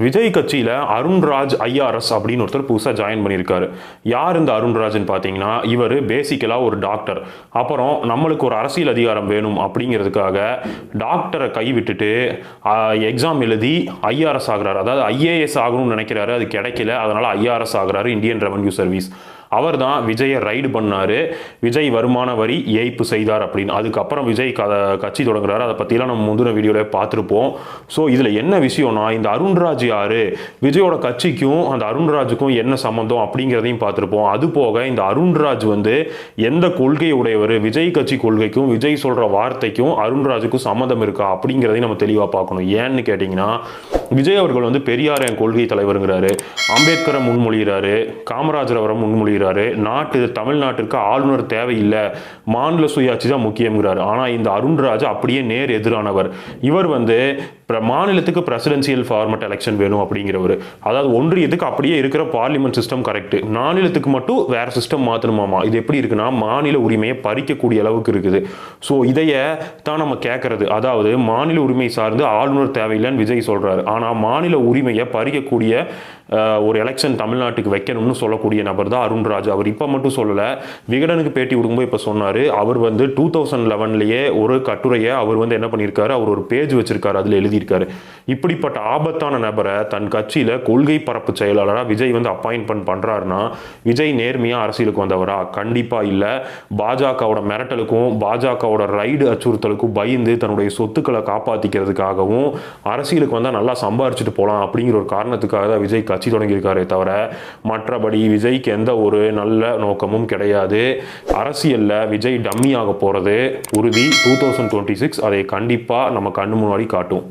விஜய் கட்சியில் அருண்ராஜ் ஐஆர்எஸ் அப்படின்னு ஒருத்தர் புதுசாக ஜாயின் பண்ணியிருக்காரு. யார் இந்த அருண்ராஜ்னு பார்த்தீங்கன்னா, இவர் பேசிக்கலாக ஒரு டாக்டர். அப்புறம் நம்மளுக்கு ஒரு அரசியல் அதிகாரம் வேணும் அப்படிங்கிறதுக்காக டாக்டரை கைவிட்டுட்டு எக்ஸாம் எழுதி ஐஆர்எஸ் ஆகிறார். அதாவது ஐஏஎஸ் ஆகணும்னு நினைக்கிறாரு, அது கிடைக்கல. அதனால் ஐஆர்எஸ் ஆகிறாரு, இந்தியன் ரெவன்யூ சர்வீஸ். அவர் தான் விஜயை ரைடு பண்ணார், விஜய் வருமான வரி ஏய்ப்பு செய்தார் அப்படின்னு. அதுக்கப்புறம் விஜய் கட்சி தொடங்குறாரு. அதை பற்றிலாம் நம்ம முந்தின வீடியோவில் பார்த்துருப்போம். ஸோ இதில் என்ன விஷயம்னா, இந்த அருண்ராஜ் யார், விஜயோட கட்சிக்கும் அந்த அருண்ராஜுக்கும் என்ன சம்மந்தம் அப்படிங்கிறதையும் பார்த்துருப்போம். அது போக இந்த அருண்ராஜ் எந்த கொள்கை உடையவர், விஜய் கட்சி கொள்கைக்கும் விஜய் சொல்கிற வார்த்தைக்கும் அருண்ராஜுக்கும் சம்மந்தம் இருக்கா அப்படிங்கிறதையும் நம்ம தெளிவாக பார்க்கணும். ஏன்னு கேட்டிங்கன்னா, விஜய் அவர்கள் பெரியார் என் கொள்கை தலைவருங்கிறாரு, அம்பேத்கரை முன்மொழிகிறாரு, காமராஜர் அவரை முன்மொழிகிறாரு, தமிழ்நாட்டிற்கு ஆளுநர் தேவையில்லை, மாநில சுயாட்சி தான் முக்கியங்கிறார். ஆனால் இந்த அருண்ராஜ் அப்படியே நேர் எதிரானவர். இவர் மாநிலத்துக்கு பிரசிடென்சியல் ஃபார்மட் எலெக்ஷன் வேணும் அப்படிங்கிறவர். அதாவது ஒன்றியத்துக்கு அப்படியே இருக்கிற பார்லிமெண்ட் சிஸ்டம் கரெக்ட், மாநிலத்துக்கு மட்டும் வேற சிஸ்டம் மாற்றணுமாமா. இது எப்படி இருக்குன்னா, மாநில உரிமையை பறிக்கக்கூடிய அளவுக்கு இருக்குது. ஸோ இதைய தான் நம்ம கேட்கறது. அதாவது மாநில உரிமை சார்ந்து ஆளுநர் தேவையில்லைன்னு விஜய் சொல்றாரு. ஆனால் மாநில உரிமையை பறிக்கக்கூடிய ஒரு எலெக்ஷன் தமிழ்நாட்டுக்கு வைக்கணும்னு சொல்லக்கூடிய நபர் தான் அருண்ராஜ். அவர் இப்போ மட்டும் சொல்லலை, விகடனுக்கு பேட்டி கொடுக்கும்போது இப்போ சொன்னார். அவர் 2011 ஒரு கட்டுரையை அவர் என்ன பண்ணியிருக்காரு, அவர் ஒரு பேஜ் வச்சிருக்காரு, அதில் எழுதியிருக்காரு. இப்படிப்பட்ட ஆபத்தான நபரை தன் கட்சியில் கொள்கை பரப்பு செயலாளராக விஜய் அப்பாயின்மெண்ட் பண்ணுறாருன்னா, விஜய் நேர்மையாக அரசியலுக்கு வந்தவரா? கண்டிப்பாக இல்லை. பாஜகவோட மிரட்டலுக்கும் பாஜகவோட ரைடு அச்சுறுத்தலுக்கும் பயந்து தன்னுடைய சொத்துக்களை காப்பாற்றிக்கிறதுக்காகவும் அரசியலுக்கு வந்தால் நல்லா சம்பாரிச்சுட்டு போகலாம் அப்படிங்கிற ஒரு காரணத்துக்காக தான் விஜய் கட்சி தொடங்கியிருக்காரே தவிர, மற்றபடி விஜய்க்கு எந்த ஒரு நல்ல நோக்கமும் கிடையாது. அரசியலில் விஜய் டம்மியாக போகிறது உறுதி. 2026 அதை கண்டிப்பாக நம்ம கண்ணு முன்னாடி காட்டும்.